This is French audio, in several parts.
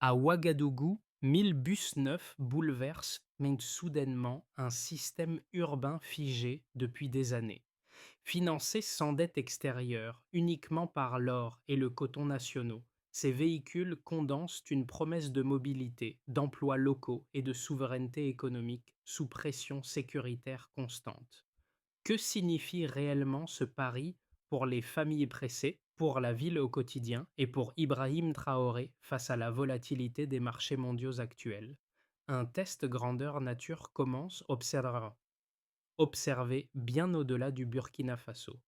À Ouagadougou, 1000 bus neufs bouleversent mais soudainement un système urbain figé depuis des années. Financés sans dette extérieure, uniquement par l'or et le coton nationaux, ces véhicules condensent une promesse de mobilité, d'emplois locaux et de souveraineté économique sous pression sécuritaire constante. Que signifie réellement ce pari pour les familles pressées, pour la ville au quotidien et pour Ibrahim Traoré face à la volatilité des marchés mondiaux actuels? Un test grandeur nature commence observer bien au-delà du Burkina Faso.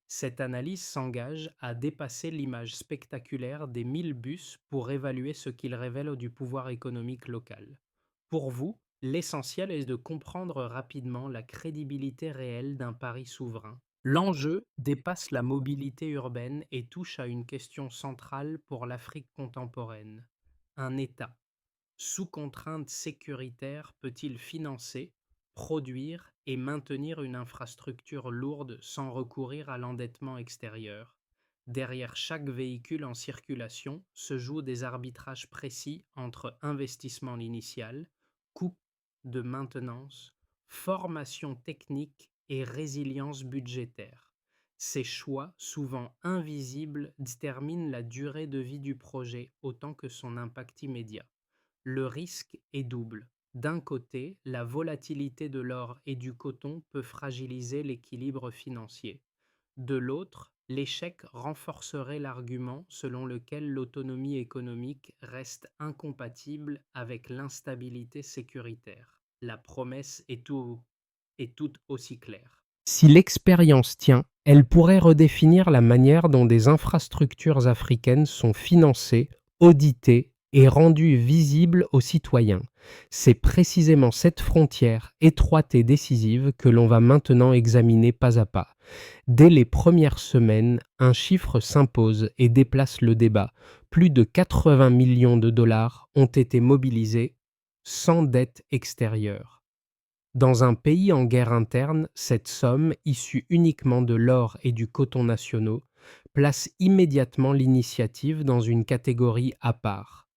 Cette analyse s'engage à dépasser l'image spectaculaire des 1000 bus pour évaluer ce qu'ils révèlent du pouvoir économique local. Pour vous, l'essentiel est de comprendre rapidement la crédibilité réelle d'un pari souverain. L'enjeu dépasse la mobilité urbaine et touche à une question centrale pour l'Afrique contemporaine. Un État, sous contrainte sécuritaire, peut-il financer, produire et maintenir une infrastructure lourde sans recourir à l'endettement extérieur? Derrière chaque véhicule en circulation se jouent des arbitrages précis entre investissement initial, coût de maintenance, formation technique et résilience budgétaire. Ces choix, souvent invisibles, déterminent la durée de vie du projet autant que son impact immédiat. Le risque est double. D'un côté, la volatilité de l'or et du coton peut fragiliser l'équilibre financier. De l'autre, l'échec renforcerait l'argument selon lequel l'autonomie économique reste incompatible avec l'instabilité sécuritaire. La promesse est tout aussi claire. Si l'expérience tient, elle pourrait redéfinir la manière dont des infrastructures africaines sont financées, auditées et rendues visibles aux citoyens. C'est précisément cette frontière étroite et décisive que l'on va maintenant examiner pas à pas. Dès les premières semaines, un chiffre s'impose et déplace le débat. Plus de 80 millions de dollars ont été mobilisés sans dette extérieure. Dans un pays en guerre interne, cette somme, issue uniquement de l'or et du coton nationaux, place immédiatement l'initiative dans une catégorie à part.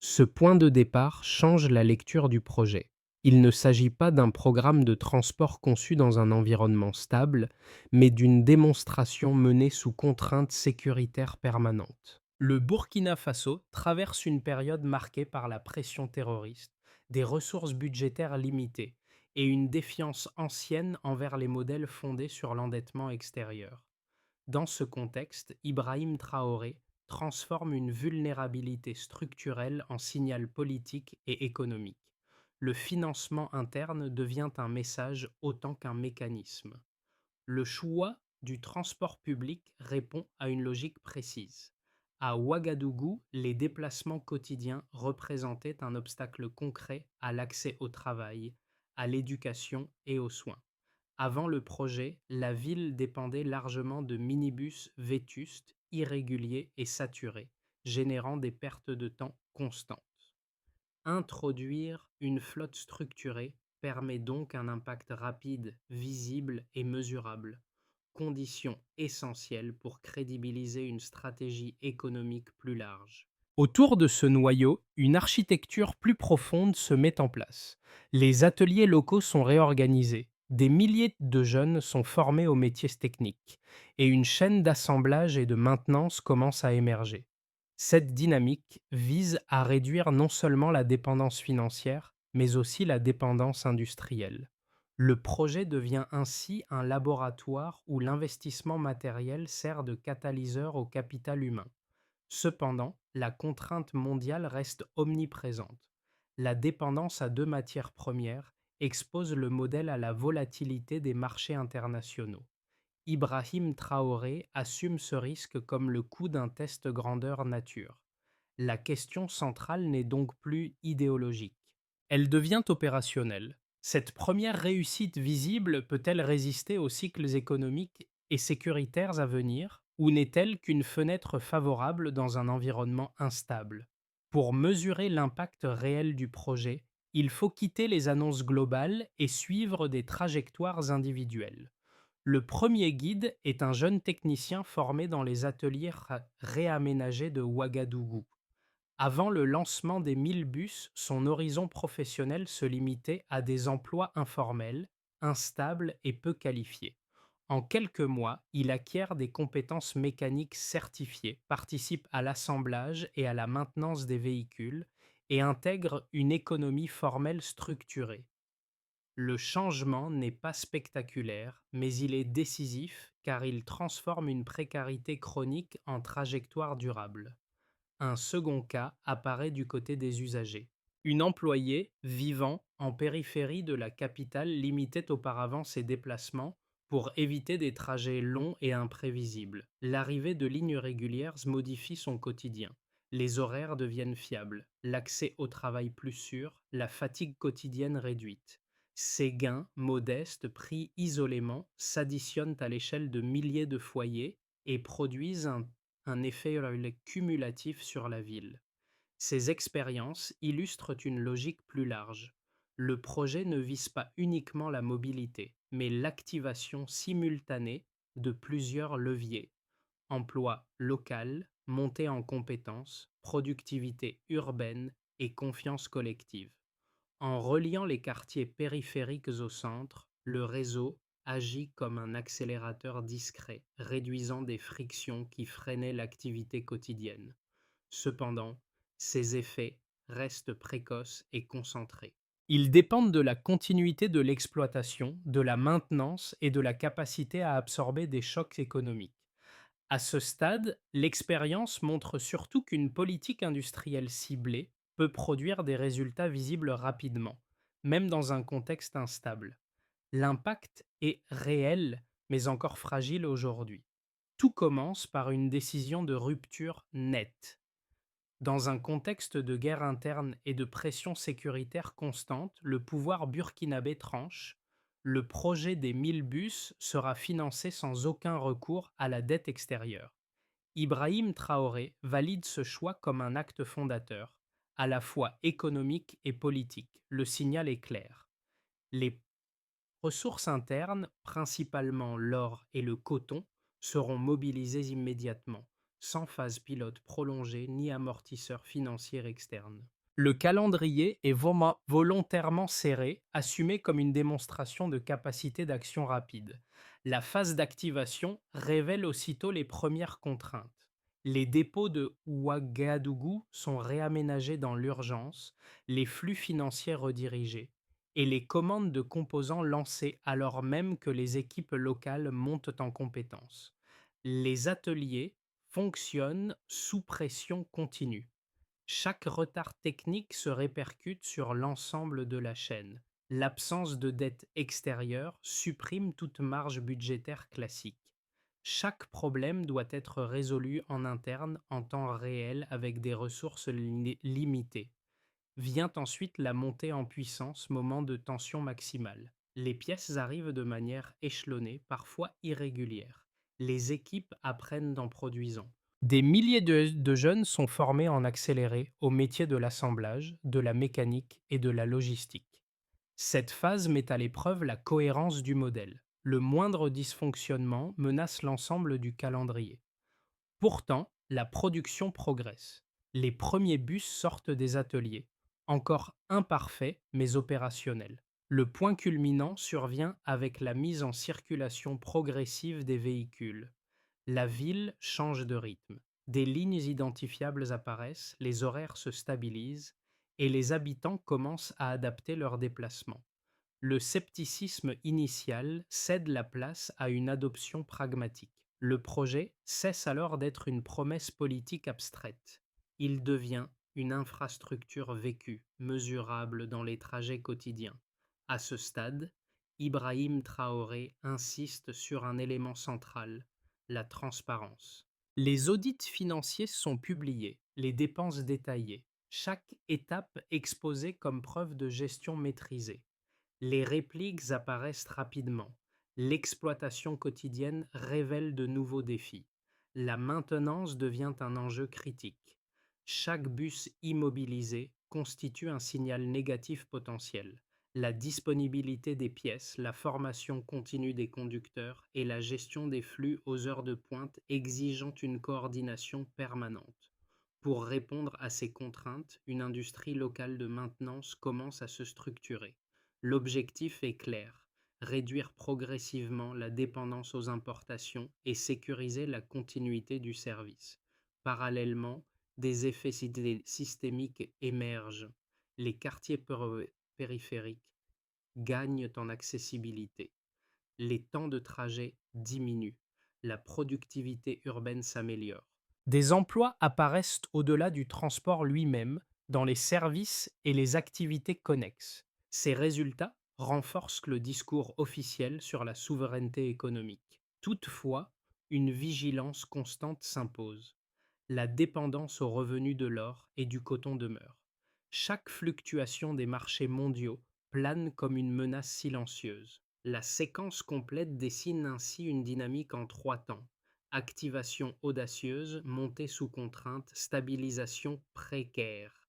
Ce point de départ change la lecture du projet. Il ne s'agit pas d'un programme de transport conçu dans un environnement stable, mais d'une démonstration menée sous contrainte sécuritaire permanente. Le Burkina Faso traverse une période marquée par la pression terroriste, des ressources budgétaires limitées et une défiance ancienne envers les modèles fondés sur l'endettement extérieur. Dans ce contexte, Ibrahim Traoré transforme une vulnérabilité structurelle en signal politique et économique. Le financement interne devient un message autant qu'un mécanisme. Le choix du transport public répond à une logique précise. À Ouagadougou, les déplacements quotidiens représentaient un obstacle concret à l'accès au travail, à l'éducation et aux soins. Avant le projet, la ville dépendait largement de minibus vétustes, irréguliers et saturés, générant des pertes de temps constantes. Introduire une flotte structurée permet donc un impact rapide, visible et mesurable, condition essentielle pour crédibiliser une stratégie économique plus large. Autour de ce noyau, une architecture plus profonde se met en place. Les ateliers locaux sont réorganisés, des milliers de jeunes sont formés aux métiers techniques, et une chaîne d'assemblage et de maintenance commence à émerger. Cette dynamique vise à réduire non seulement la dépendance financière, mais aussi la dépendance industrielle. Le projet devient ainsi un laboratoire où l'investissement matériel sert de catalyseur au capital humain. Cependant, la contrainte mondiale reste omniprésente. La dépendance à deux matières premières expose le modèle à la volatilité des marchés internationaux. Ibrahim Traoré assume ce risque comme le coût d'un test grandeur nature. La question centrale n'est donc plus idéologique. Elle devient opérationnelle. Cette première réussite visible peut-elle résister aux cycles économiques et sécuritaires à venir, ou n'est-elle qu'une fenêtre favorable dans un environnement instable? Pour mesurer l'impact réel du projet, il faut quitter les annonces globales et suivre des trajectoires individuelles. Le premier guide est un jeune technicien formé dans les ateliers réaménagés de Ouagadougou. Avant le lancement des 1000 bus, son horizon professionnel se limitait à des emplois informels, instables et peu qualifiés. En quelques mois, il acquiert des compétences mécaniques certifiées, participe à l'assemblage et à la maintenance des véhicules et intègre une économie formelle structurée. Le changement n'est pas spectaculaire, mais il est décisif car il transforme une précarité chronique en trajectoire durable. Un second cas apparaît du côté des usagers. Une employée vivant en périphérie de la capitale limitait auparavant ses déplacements pour éviter des trajets longs et imprévisibles. L'arrivée de lignes régulières modifie son quotidien. Les horaires deviennent fiables, l'accès au travail plus sûr, la fatigue quotidienne réduite. Ces gains, modestes, pris isolément, s'additionnent à l'échelle de milliers de foyers et produisent un effet cumulatif sur la ville. Ces expériences illustrent une logique plus large. Le projet ne vise pas uniquement la mobilité, mais l'activation simultanée de plusieurs leviers: emploi local, montée en compétences, productivité urbaine et confiance collective. En reliant les quartiers périphériques au centre, le réseau agit comme un accélérateur discret, réduisant des frictions qui freinaient l'activité quotidienne. Cependant, ces effets restent précoces et concentrés. Ils dépendent de la continuité de l'exploitation, de la maintenance et de la capacité à absorber des chocs économiques. À ce stade, l'expérience montre surtout qu'une politique industrielle ciblée peut produire des résultats visibles rapidement, même dans un contexte instable. L'impact est réel, mais encore fragile aujourd'hui. Tout commence par une décision de rupture nette. Dans un contexte de guerre interne et de pression sécuritaire constante, le pouvoir burkinabé tranche. Le projet des 1000 bus sera financé sans aucun recours à la dette extérieure. Ibrahim Traoré valide ce choix comme un acte fondateur, à la fois économique et politique. Le signal est clair. Les ressources internes, principalement l'or et le coton, seront mobilisées immédiatement, sans phase pilote prolongée ni amortisseur financier externe. Le calendrier est volontairement serré, assumé comme une démonstration de capacité d'action rapide. La phase d'activation révèle aussitôt les premières contraintes. Les dépôts de Ouagadougou sont réaménagés dans l'urgence, les flux financiers redirigés et les commandes de composants lancées alors même que les équipes locales montent en compétences. Les ateliers fonctionnent sous pression continue. Chaque retard technique se répercute sur l'ensemble de la chaîne. L'absence de dette extérieure supprime toute marge budgétaire classique. Chaque problème doit être résolu en interne en temps réel avec des ressources limitées. Vient ensuite la montée en puissance, moment de tension maximale. Les pièces arrivent de manière échelonnée, parfois irrégulière. Les équipes apprennent en produisant. Des milliers de jeunes sont formés en accéléré au métier de l'assemblage, de la mécanique et de la logistique. Cette phase met à l'épreuve la cohérence du modèle. Le moindre dysfonctionnement menace l'ensemble du calendrier. Pourtant, la production progresse. Les premiers bus sortent des ateliers, encore imparfaits mais opérationnels. Le point culminant survient avec la mise en circulation progressive des véhicules. La ville change de rythme. Des lignes identifiables apparaissent, les horaires se stabilisent et les habitants commencent à adapter leurs déplacements. Le scepticisme initial cède la place à une adoption pragmatique. Le projet cesse alors d'être une promesse politique abstraite. Il devient une infrastructure vécue, mesurable dans les trajets quotidiens. À ce stade, Ibrahim Traoré insiste sur un élément central: la transparence. Les audits financiers sont publiés, les dépenses détaillées, chaque étape exposée comme preuve de gestion maîtrisée. Les répliques apparaissent rapidement. L'exploitation quotidienne révèle de nouveaux défis. La maintenance devient un enjeu critique. Chaque bus immobilisé constitue un signal négatif potentiel. La disponibilité des pièces, la formation continue des conducteurs et la gestion des flux aux heures de pointe exigeant une coordination permanente. Pour répondre à ces contraintes, une industrie locale de maintenance commence à se structurer. L'objectif est clair: réduire progressivement la dépendance aux importations et sécuriser la continuité du service. Parallèlement, des effets systémiques émergent. Les quartiers périphériques gagnent en accessibilité. Les temps de trajet diminuent. La productivité urbaine s'améliore. Des emplois apparaissent au-delà du transport lui-même, dans les services et les activités connexes. Ces résultats renforcent le discours officiel sur la souveraineté économique. Toutefois, une vigilance constante s'impose. La dépendance aux revenus de l'or et du coton demeure. Chaque fluctuation des marchés mondiaux plane comme une menace silencieuse. La séquence complète dessine ainsi une dynamique en trois temps: activation audacieuse, montée sous contrainte, stabilisation précaire.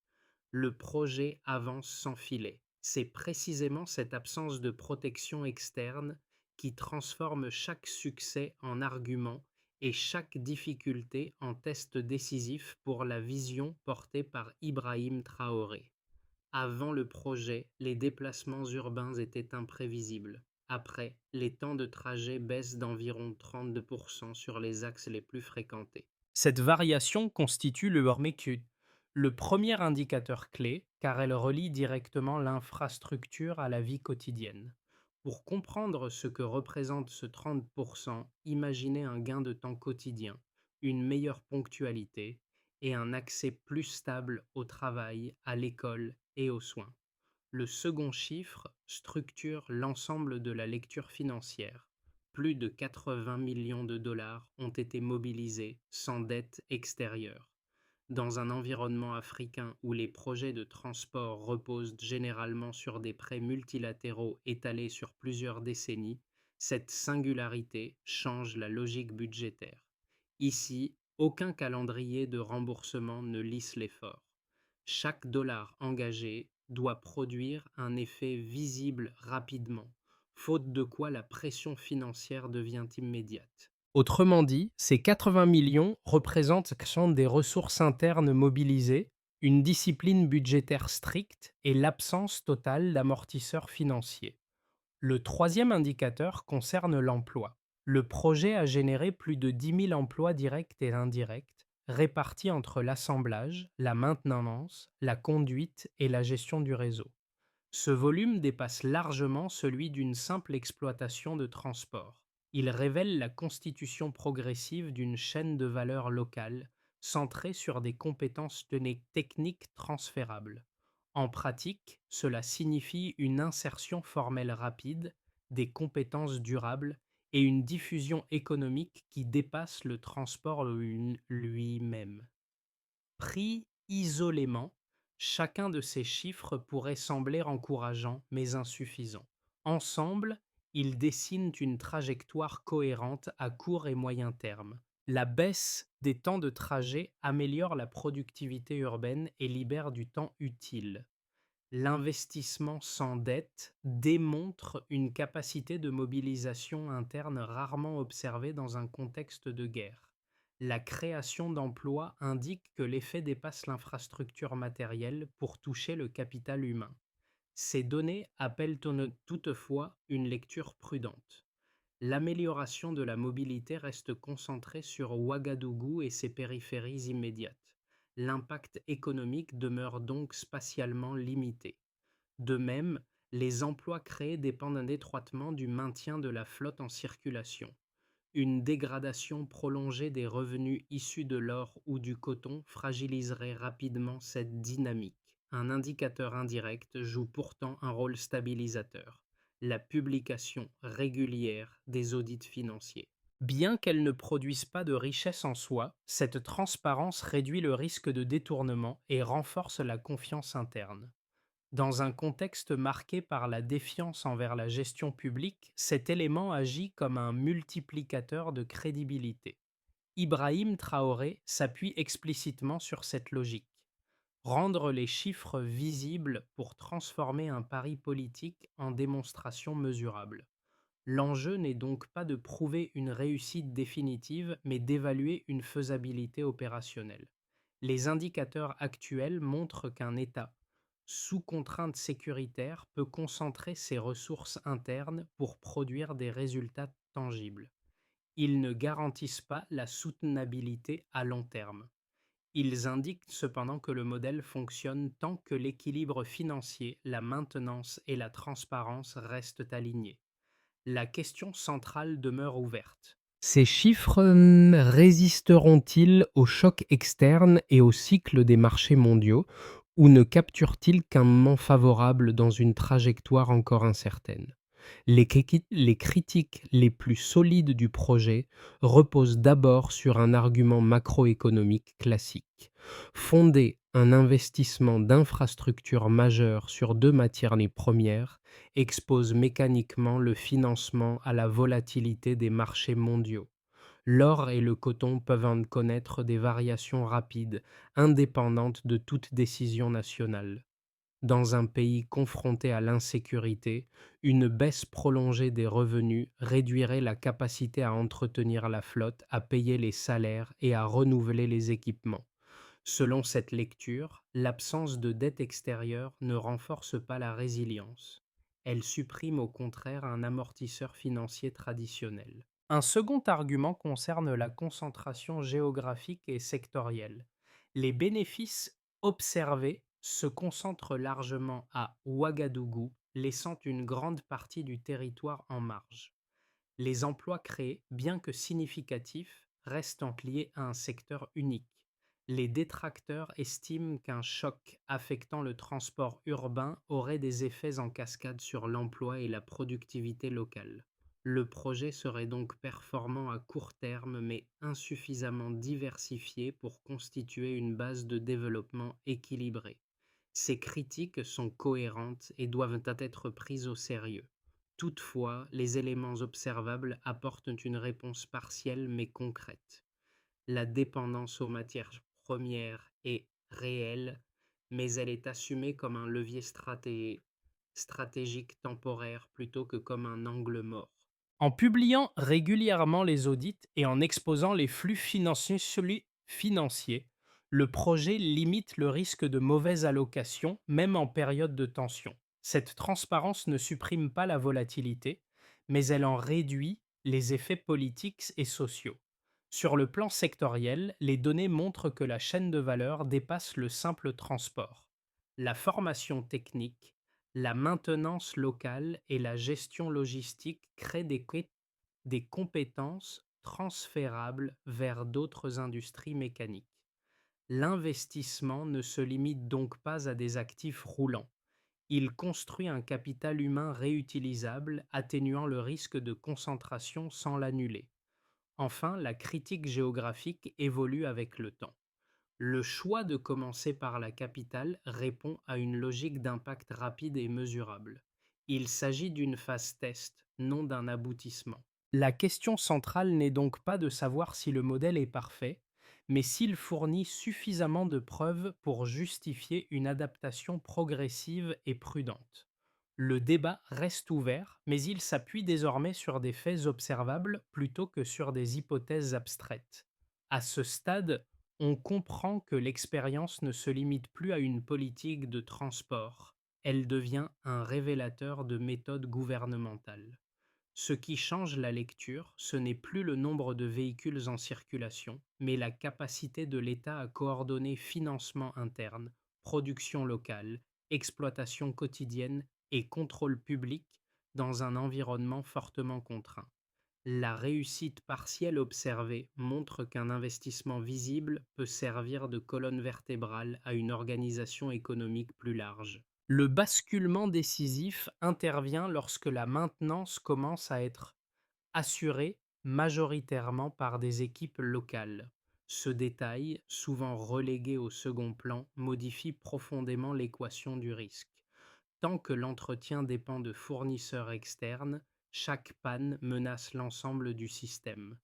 Le projet avance sans filet. C'est précisément cette absence de protection externe qui transforme chaque succès en argument et chaque difficulté en test décisif pour la vision portée par Ibrahim Traoré. Avant le projet, les déplacements urbains étaient imprévisibles. Après, les temps de trajet baissent d'environ 32% sur les axes les plus fréquentés. Cette variation constitue le premier indicateur clé, car elle relie directement l'infrastructure à la vie quotidienne. Pour comprendre ce que représente ce 30%, imaginez un gain de temps quotidien, une meilleure ponctualité et un accès plus stable au travail, à l'école et aux soins. Le second chiffre structure l'ensemble de la lecture financière. Plus de 80 millions de dollars ont été mobilisés sans dette extérieure. Dans un environnement africain où les projets de transport reposent généralement sur des prêts multilatéraux étalés sur plusieurs décennies, cette singularité change la logique budgétaire. Ici, aucun calendrier de remboursement ne lisse l'effort. Chaque dollar engagé doit produire un effet visible rapidement, faute de quoi la pression financière devient immédiate. Autrement dit, ces 80 millions représentent des ressources internes mobilisées, une discipline budgétaire stricte et l'absence totale d'amortisseurs financiers. Le troisième indicateur concerne l'emploi. Le projet a généré plus de 10 000 emplois directs et indirects, répartis entre l'assemblage, la maintenance, la conduite et la gestion du réseau. Ce volume dépasse largement celui d'une simple exploitation de transport. Il révèle la constitution progressive d'une chaîne de valeur locale, centrée sur des compétences techniques transférables. En pratique, cela signifie une insertion formelle rapide, des compétences durables et une diffusion économique qui dépasse le transport lui-même. Pris isolément, chacun de ces chiffres pourrait sembler encourageant mais insuffisant. Ensemble, ils dessinent une trajectoire cohérente à court et moyen terme. La baisse des temps de trajet améliore la productivité urbaine et libère du temps utile. L'investissement sans dette démontre une capacité de mobilisation interne rarement observée dans un contexte de guerre. La création d'emplois indique que l'effet dépasse l'infrastructure matérielle pour toucher le capital humain. Ces données appellent toutefois une lecture prudente. L'amélioration de la mobilité reste concentrée sur Ouagadougou et ses périphéries immédiates. L'impact économique demeure donc spatialement limité. De même, les emplois créés dépendent étroitement du maintien de la flotte en circulation. Une dégradation prolongée des revenus issus de l'or ou du coton fragiliserait rapidement cette dynamique. Un indicateur indirect joue pourtant un rôle stabilisateur: la publication régulière des audits financiers. Bien qu'elle ne produise pas de richesse en soi, cette transparence réduit le risque de détournement et renforce la confiance interne. Dans un contexte marqué par la défiance envers la gestion publique, cet élément agit comme un multiplicateur de crédibilité. Ibrahim Traoré s'appuie explicitement sur cette logique. Rendre les chiffres visibles pour transformer un pari politique en démonstration mesurable. L'enjeu n'est donc pas de prouver une réussite définitive, mais d'évaluer une faisabilité opérationnelle. Les indicateurs actuels montrent qu'un État sous contrainte sécuritaire peut concentrer ses ressources internes pour produire des résultats tangibles. Ils ne garantissent pas la soutenabilité à long terme. Ils indiquent cependant que le modèle fonctionne tant que l'équilibre financier, la maintenance et la transparence restent alignés. La question centrale demeure ouverte. Ces chiffres résisteront-ils aux chocs externes et au cycle des marchés mondiaux, ou ne capturent-ils qu'un moment favorable dans une trajectoire encore incertaine? Les critiques les plus solides du projet reposent d'abord sur un argument macroéconomique classique. Fonder un investissement d'infrastructures majeures sur deux matières premières expose mécaniquement le financement à la volatilité des marchés mondiaux. L'or et le coton peuvent en connaître des variations rapides, indépendantes de toute décision nationale. Dans un pays confronté à l'insécurité, une baisse prolongée des revenus réduirait la capacité à entretenir la flotte, à payer les salaires et à renouveler les équipements. Selon cette lecture, l'absence de dette extérieure ne renforce pas la résilience. Elle supprime au contraire un amortisseur financier traditionnel. Un second argument concerne la concentration géographique et sectorielle. Les bénéfices observés se concentrent largement à Ouagadougou, laissant une grande partie du territoire en marge. Les emplois créés, bien que significatifs, restent liés à un secteur unique. Les détracteurs estiment qu'un choc affectant le transport urbain aurait des effets en cascade sur l'emploi et la productivité locale. Le projet serait donc performant à court terme mais insuffisamment diversifié pour constituer une base de développement équilibrée. Ces critiques sont cohérentes et doivent être prises au sérieux. Toutefois, les éléments observables apportent une réponse partielle mais concrète. La dépendance aux matières premières est réelle, mais elle est assumée comme un levier stratégique temporaire plutôt que comme un angle mort. En publiant régulièrement les audits et en exposant les flux financiers, le projet limite le risque de mauvaise allocation, même en période de tension. Cette transparence ne supprime pas la volatilité, mais elle en réduit les effets politiques et sociaux. Sur le plan sectoriel, les données montrent que la chaîne de valeur dépasse le simple transport. La formation technique, la maintenance locale et la gestion logistique créent des compétences transférables vers d'autres industries mécaniques. L'investissement ne se limite donc pas à des actifs roulants. Il construit un capital humain réutilisable, atténuant le risque de concentration sans l'annuler. Enfin, la critique géographique évolue avec le temps. Le choix de commencer par la capitale répond à une logique d'impact rapide et mesurable. Il s'agit d'une phase test, non d'un aboutissement. La question centrale n'est donc pas de savoir si le modèle est parfait, mais s'il fournit suffisamment de preuves pour justifier une adaptation progressive et prudente. Le débat reste ouvert, mais il s'appuie désormais sur des faits observables plutôt que sur des hypothèses abstraites. À ce stade, on comprend que l'expérience ne se limite plus à une politique de transport, elle devient un révélateur de méthodes gouvernementales. Ce qui change la lecture, ce n'est plus le nombre de véhicules en circulation, mais la capacité de l'État à coordonner financement interne, production locale, exploitation quotidienne et contrôle public dans un environnement fortement contraint. La réussite partielle observée montre qu'un investissement visible peut servir de colonne vertébrale à une organisation économique plus large. Le basculement décisif intervient lorsque la maintenance commence à être assurée majoritairement par des équipes locales. Ce détail, souvent relégué au second plan, modifie profondément l'équation du risque. Tant que l'entretien dépend de fournisseurs externes, chaque panne menace l'ensemble du système.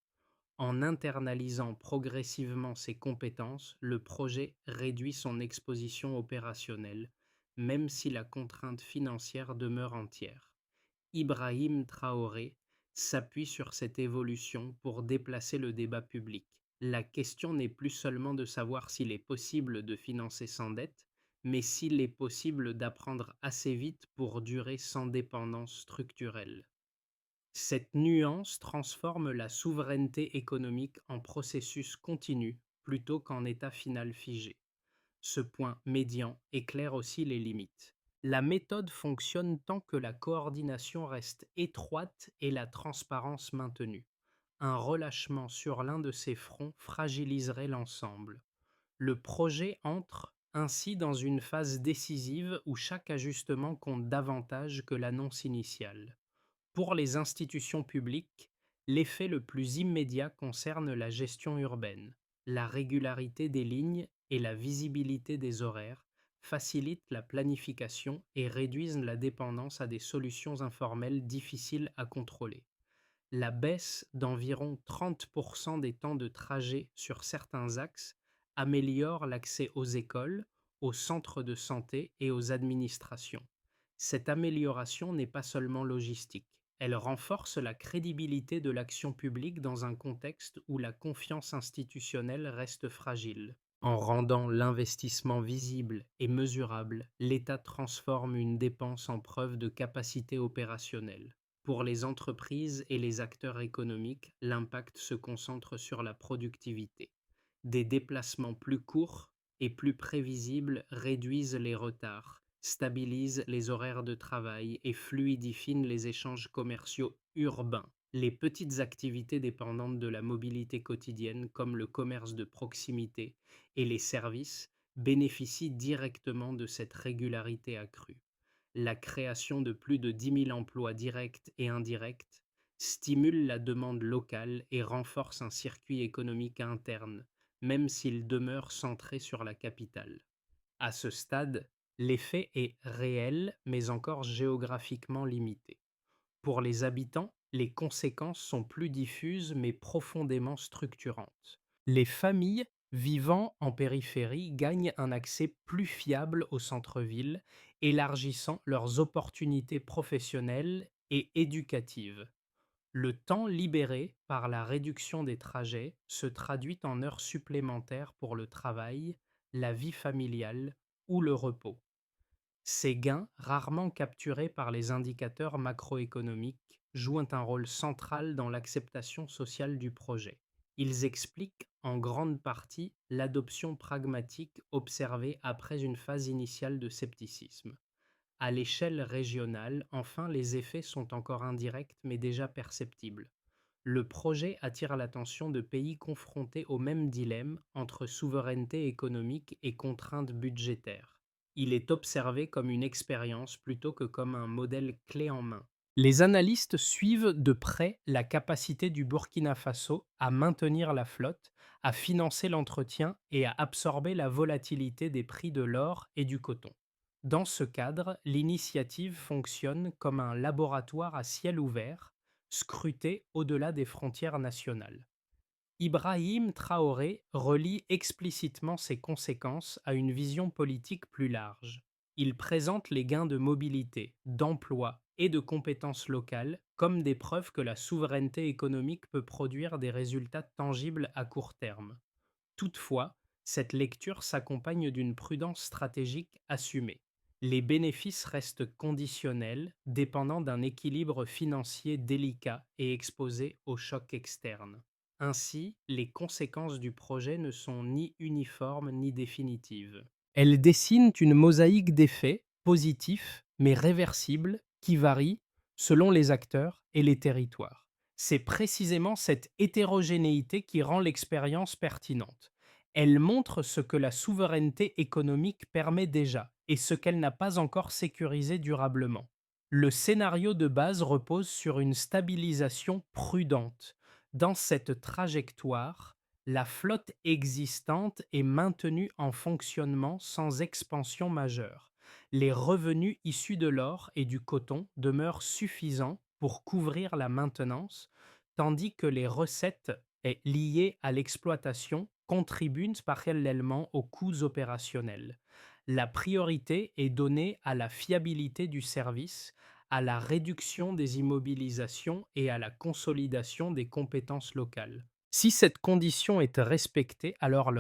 En internalisant progressivement ses compétences, le projet réduit son exposition opérationnelle, même si la contrainte financière demeure entière. Ibrahim Traoré s'appuie sur cette évolution pour déplacer le débat public. La question n'est plus seulement de savoir s'il est possible de financer sans dette, mais s'il est possible d'apprendre assez vite pour durer sans dépendance structurelle. Cette nuance transforme la souveraineté économique en processus continu plutôt qu'en état final figé. Ce point médian éclaire aussi les limites. La méthode fonctionne tant que la coordination reste étroite et la transparence maintenue. Un relâchement sur l'un de ces fronts fragiliserait l'ensemble. Le projet entre ainsi dans une phase décisive où chaque ajustement compte davantage que l'annonce initiale. Pour les institutions publiques, l'effet le plus immédiat concerne la gestion urbaine. La régularité des lignes et la visibilité des horaires facilitent la planification et réduisent la dépendance à des solutions informelles difficiles à contrôler. La baisse d'environ 30% des temps de trajet sur certains axes améliore l'accès aux écoles, aux centres de santé et aux administrations. Cette amélioration n'est pas seulement logistique, elle renforce la crédibilité de l'action publique dans un contexte où la confiance institutionnelle reste fragile. En rendant l'investissement visible et mesurable, l'État transforme une dépense en preuve de capacité opérationnelle. Pour les entreprises et les acteurs économiques, l'impact se concentre sur la productivité. Des déplacements plus courts et plus prévisibles réduisent les retards, stabilisent les horaires de travail et fluidifient les échanges commerciaux urbains. Les petites activités dépendantes de la mobilité quotidienne, comme le commerce de proximité et les services, bénéficient directement de cette régularité accrue. La création de plus de 10 000 emplois directs et indirects stimule la demande locale et renforce un circuit économique interne, même s'il demeure centré sur la capitale. À ce stade, l'effet est réel, mais encore géographiquement limité. Pour les habitants, les conséquences sont plus diffuses mais profondément structurantes. Les familles vivant en périphérie gagnent un accès plus fiable au centre-ville, élargissant leurs opportunités professionnelles et éducatives. Le temps libéré par la réduction des trajets se traduit en heures supplémentaires pour le travail, la vie familiale ou le repos. Ces gains, rarement capturés par les indicateurs macroéconomiques, jouent un rôle central dans l'acceptation sociale du projet. Ils expliquent en grande partie l'adoption pragmatique observée après une phase initiale de scepticisme. À l'échelle régionale, enfin, les effets sont encore indirects mais déjà perceptibles. Le projet attire l'attention de pays confrontés au même dilemme entre souveraineté économique et contraintes budgétaires. Il est observé comme une expérience plutôt que comme un modèle clé en main. Les analystes suivent de près la capacité du Burkina Faso à maintenir la flotte, à financer l'entretien et à absorber la volatilité des prix de l'or et du coton. Dans ce cadre, l'initiative fonctionne comme un laboratoire à ciel ouvert, scruté au-delà des frontières nationales. Ibrahim Traoré relie explicitement ces conséquences à une vision politique plus large. Il présente les gains de mobilité, d'emploi et de compétences locales comme des preuves que la souveraineté économique peut produire des résultats tangibles à court terme. Toutefois, cette lecture s'accompagne d'une prudence stratégique assumée. Les bénéfices restent conditionnels, dépendant d'un équilibre financier délicat et exposé aux chocs externes. Ainsi, les conséquences du projet ne sont ni uniformes ni définitives. Elles dessinent une mosaïque d'effets, positifs mais réversibles, qui varient selon les acteurs et les territoires. C'est précisément cette hétérogénéité qui rend l'expérience pertinente. Elle montre ce que la souveraineté économique permet déjà et ce qu'elle n'a pas encore sécurisé durablement. Le scénario de base repose sur une stabilisation prudente. Dans cette trajectoire, la flotte existante est maintenue en fonctionnement sans expansion majeure. Les revenus issus de l'or et du coton demeurent suffisants pour couvrir la maintenance, tandis que les recettes liées à l'exploitation contribuent parallèlement aux coûts opérationnels. La priorité est donnée à la fiabilité du service, à la réduction des immobilisations et à la consolidation des compétences locales. Si cette condition est respectée, alors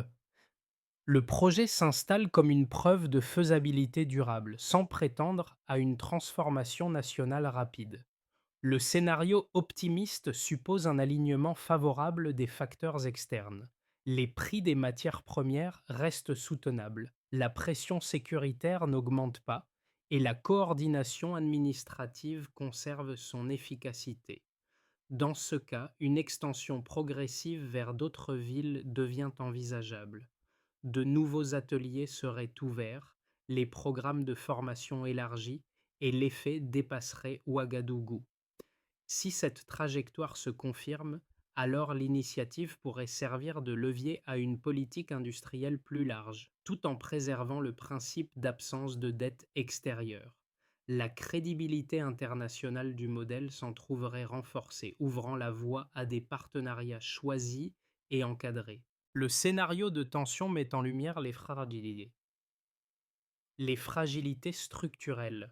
le projet s'installe comme une preuve de faisabilité durable, sans prétendre à une transformation nationale rapide. Le scénario optimiste suppose un alignement favorable des facteurs externes. Les prix des matières premières restent soutenables, la pression sécuritaire n'augmente pas et la coordination administrative conserve son efficacité. Dans ce cas, une extension progressive vers d'autres villes devient envisageable. De nouveaux ateliers seraient ouverts, les programmes de formation élargis et l'effet dépasserait Ouagadougou. Si cette trajectoire se confirme, alors l'initiative pourrait servir de levier à une politique industrielle plus large, tout en préservant le principe d'absence de dette extérieure. La crédibilité internationale du modèle s'en trouverait renforcée, ouvrant la voie à des partenariats choisis et encadrés. Le scénario de tension met en lumière les fragilités structurelles.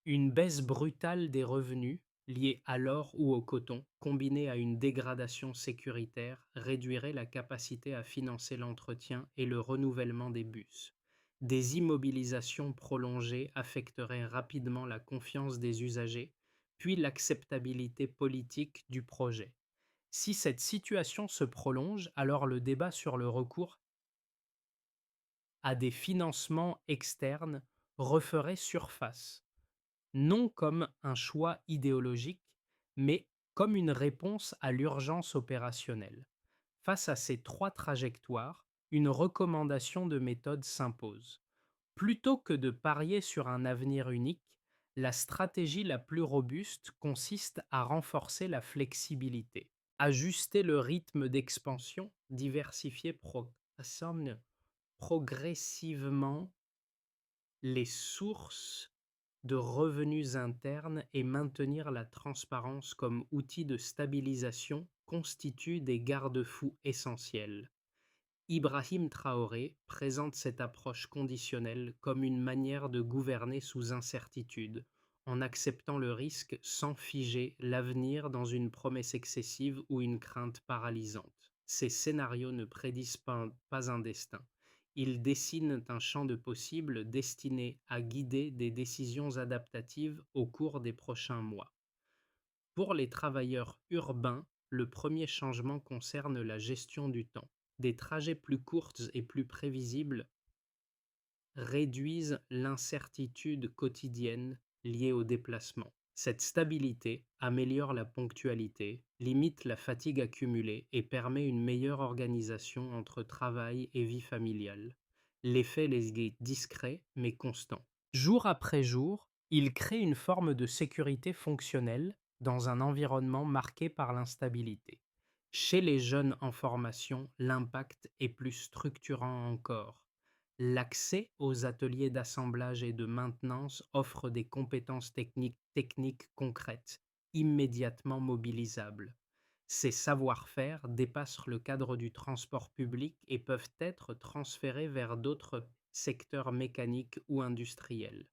Une baisse brutale des revenus, liée à l'or ou au coton, combinée à une dégradation sécuritaire, réduirait la capacité à financer l'entretien et le renouvellement des bus. Des immobilisations prolongées affecteraient rapidement la confiance des usagers, puis l'acceptabilité politique du projet. Si cette situation se prolonge, alors le débat sur le recours à des financements externes referait surface, non comme un choix idéologique, mais comme une réponse à l'urgence opérationnelle. Face à ces trois trajectoires, une recommandation de méthode s'impose. Plutôt que de parier sur un avenir unique, la stratégie la plus robuste consiste à renforcer la flexibilité, ajuster le rythme d'expansion, diversifier progressivement les sources de revenus internes et maintenir la transparence comme outil de stabilisation constituent des garde-fous essentiels. Ibrahim Traoré présente cette approche conditionnelle comme une manière de gouverner sous incertitude, en acceptant le risque sans figer l'avenir dans une promesse excessive ou une crainte paralysante. Ces scénarios ne prédisent pas un destin. Ils dessinent un champ de possibles destiné à guider des décisions adaptatives au cours des prochains mois. Pour les travailleurs urbains, le premier changement concerne la gestion du temps. Des trajets plus courts et plus prévisibles réduisent l'incertitude quotidienne liée au déplacement. Cette stabilité améliore la ponctualité, limite la fatigue accumulée et permet une meilleure organisation entre travail et vie familiale. L'effet est discret mais constant. Jour après jour, il crée une forme de sécurité fonctionnelle dans un environnement marqué par l'instabilité. Chez les jeunes en formation, l'impact est plus structurant encore. L'accès aux ateliers d'assemblage et de maintenance offre des compétences techniques concrètes, immédiatement mobilisables. Ces savoir-faire dépassent le cadre du transport public et peuvent être transférés vers d'autres secteurs mécaniques ou industriels.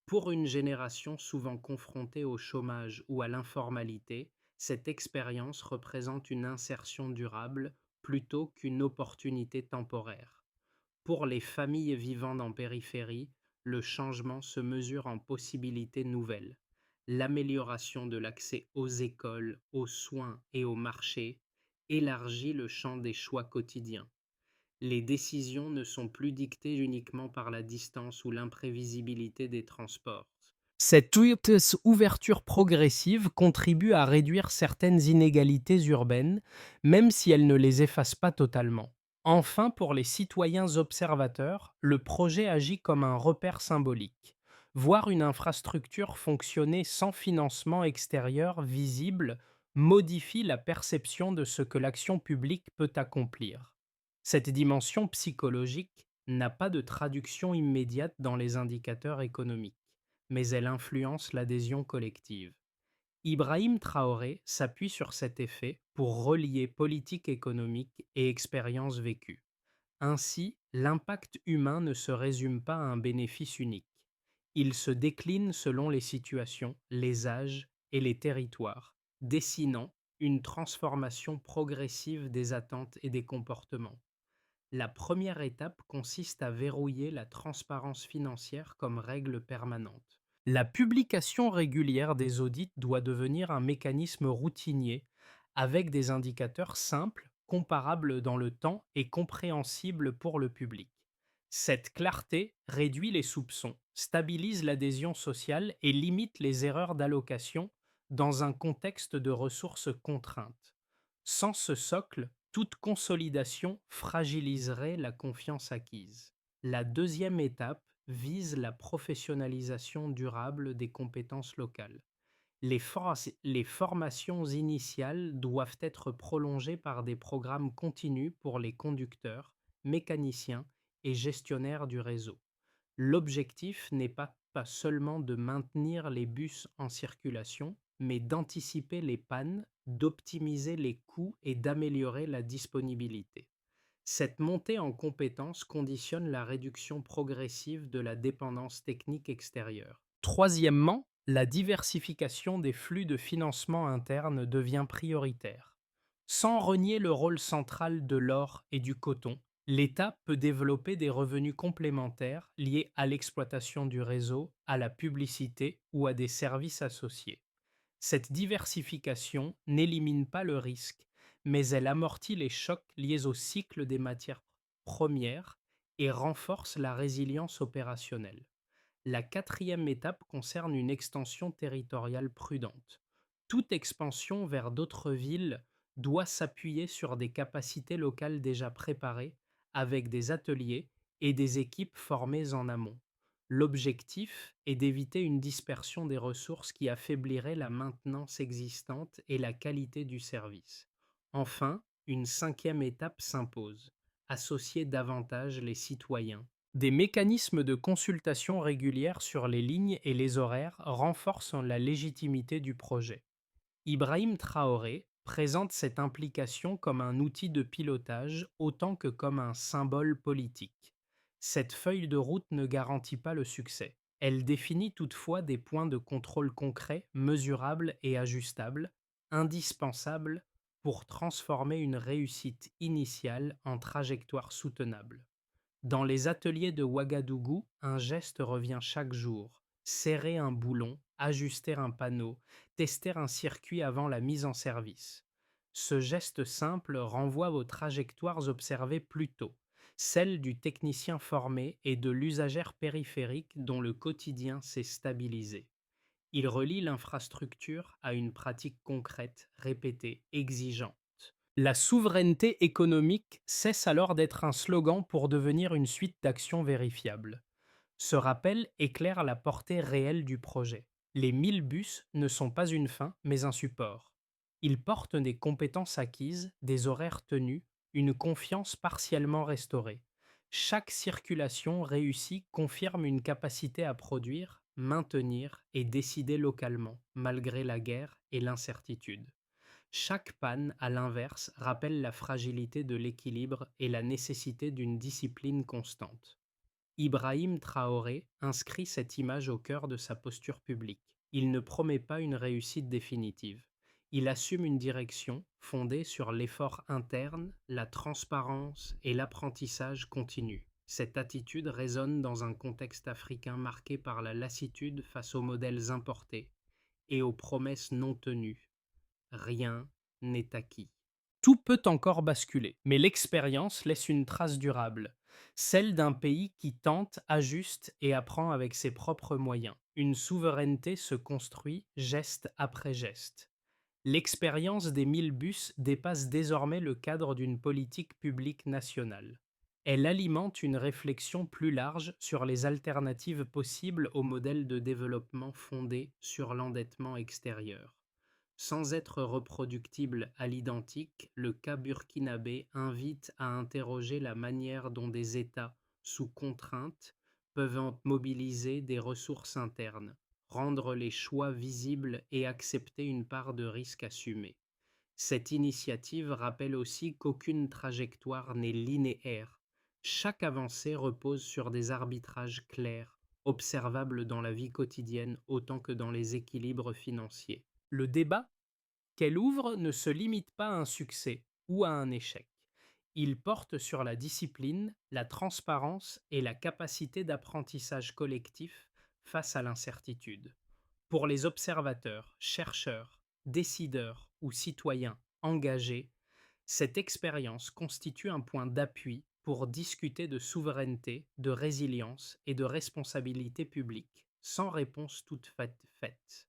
Pour une génération souvent confrontée au chômage ou à l'informalité, cette expérience représente une insertion durable plutôt qu'une opportunité temporaire. Pour les familles vivant en périphérie, le changement se mesure en possibilités nouvelles. L'amélioration de l'accès aux écoles, aux soins et au marché élargit le champ des choix quotidiens. Les décisions ne sont plus dictées uniquement par la distance ou l'imprévisibilité des transports. Cette ouverture progressive contribue à réduire certaines inégalités urbaines, même si elle ne les efface pas totalement. Enfin, pour les citoyens observateurs, le projet agit comme un repère symbolique. Voir une infrastructure fonctionner sans financement extérieur visible modifie la perception de ce que l'action publique peut accomplir. Cette dimension psychologique n'a pas de traduction immédiate dans les indicateurs économiques, mais elle influence l'adhésion collective. Ibrahim Traoré s'appuie sur cet effet pour relier politique économique et expérience vécue. Ainsi, l'impact humain ne se résume pas à un bénéfice unique. Il se décline selon les situations, les âges et les territoires, dessinant une transformation progressive des attentes et des comportements. La première étape consiste à verrouiller la transparence financière comme règle permanente. La publication régulière des audits doit devenir un mécanisme routinier avec des indicateurs simples, comparables dans le temps et compréhensibles pour le public. Cette clarté réduit les soupçons, stabilise l'adhésion sociale et limite les erreurs d'allocation dans un contexte de ressources contraintes. Sans ce socle, toute consolidation fragiliserait la confiance acquise. La deuxième étape vise la professionnalisation durable des compétences locales. Les formations initiales doivent être prolongées par des programmes continus pour les conducteurs, mécaniciens et gestionnaires du réseau. L'objectif n'est pas seulement de maintenir les bus en circulation, mais d'anticiper les pannes, d'optimiser les coûts et d'améliorer la disponibilité. Cette montée en compétences conditionne la réduction progressive de la dépendance technique extérieure. Troisièmement, la diversification des flux de financement interne devient prioritaire. Sans renier le rôle central de l'or et du coton, l'État peut développer des revenus complémentaires liés à l'exploitation du réseau, à la publicité ou à des services associés. Cette diversification n'élimine pas le risque, mais elle amortit les chocs liés au cycle des matières premières et renforce la résilience opérationnelle. La quatrième étape concerne une extension territoriale prudente. Toute expansion vers d'autres villes doit s'appuyer sur des capacités locales déjà préparées, avec des ateliers et des équipes formées en amont. L'objectif est d'éviter une dispersion des ressources qui affaiblirait la maintenance existante et la qualité du service. Enfin, une cinquième étape s'impose: associer davantage les citoyens. Des mécanismes de consultation régulière sur les lignes et les horaires renforcent la légitimité du projet. Ibrahim Traoré présente cette implication comme un outil de pilotage autant que comme un symbole politique. Cette feuille de route ne garantit pas le succès. Elle définit toutefois des points de contrôle concrets, mesurables et ajustables, indispensables pour transformer une réussite initiale en trajectoire soutenable. Dans les ateliers de Ouagadougou, un geste revient chaque jour: serrer un boulon, ajuster un panneau, tester un circuit avant la mise en service. Ce geste simple renvoie aux trajectoires observées plus tôt, celles du technicien formé et de l'usagère périphérique dont le quotidien s'est stabilisé. Il relie l'infrastructure à une pratique concrète, répétée, exigeante. La souveraineté économique cesse alors d'être un slogan pour devenir une suite d'actions vérifiables. Ce rappel éclaire la portée réelle du projet. Les 1000 bus ne sont pas une fin, mais un support. Ils portent des compétences acquises, des horaires tenus, une confiance partiellement restaurée. Chaque circulation réussie confirme une capacité à produire, maintenir et décider localement, malgré la guerre et l'incertitude. Chaque panne, à l'inverse, rappelle la fragilité de l'équilibre et la nécessité d'une discipline constante. Ibrahim Traoré inscrit cette image au cœur de sa posture publique. Il ne promet pas une réussite définitive. Il assume une direction fondée sur l'effort interne, la transparence et l'apprentissage continu. Cette attitude résonne dans un contexte africain marqué par la lassitude face aux modèles importés et aux promesses non tenues. Rien n'est acquis. Tout peut encore basculer, mais l'expérience laisse une trace durable, celle d'un pays qui tente, ajuste et apprend avec ses propres moyens. Une souveraineté se construit geste après geste. L'expérience des 1000 bus dépasse désormais le cadre d'une politique publique nationale. Elle alimente une réflexion plus large sur les alternatives possibles au modèle de développement fondé sur l'endettement extérieur. Sans être reproductible à l'identique, le cas burkinabé invite à interroger la manière dont des États sous contrainte peuvent mobiliser des ressources internes, rendre les choix visibles et accepter une part de risque assumée. Cette initiative rappelle aussi qu'aucune trajectoire n'est linéaire. Chaque avancée repose sur des arbitrages clairs, observables dans la vie quotidienne autant que dans les équilibres financiers. Le débat qu'elle ouvre ne se limite pas à un succès ou à un échec. Il porte sur la discipline, la transparence et la capacité d'apprentissage collectif face à l'incertitude. Pour les observateurs, chercheurs, décideurs ou citoyens engagés, cette expérience constitue un point d'appui pour discuter de souveraineté, de résilience et de responsabilité publique, sans réponse toute faite.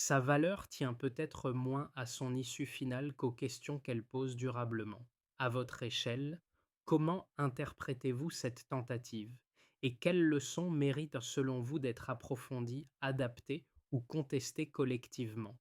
Sa valeur tient peut-être moins à son issue finale qu'aux questions qu'elle pose durablement. À votre échelle, comment interprétez-vous cette tentative? Et quelles leçons méritent selon vous d'être approfondies, adaptées ou contestées collectivement?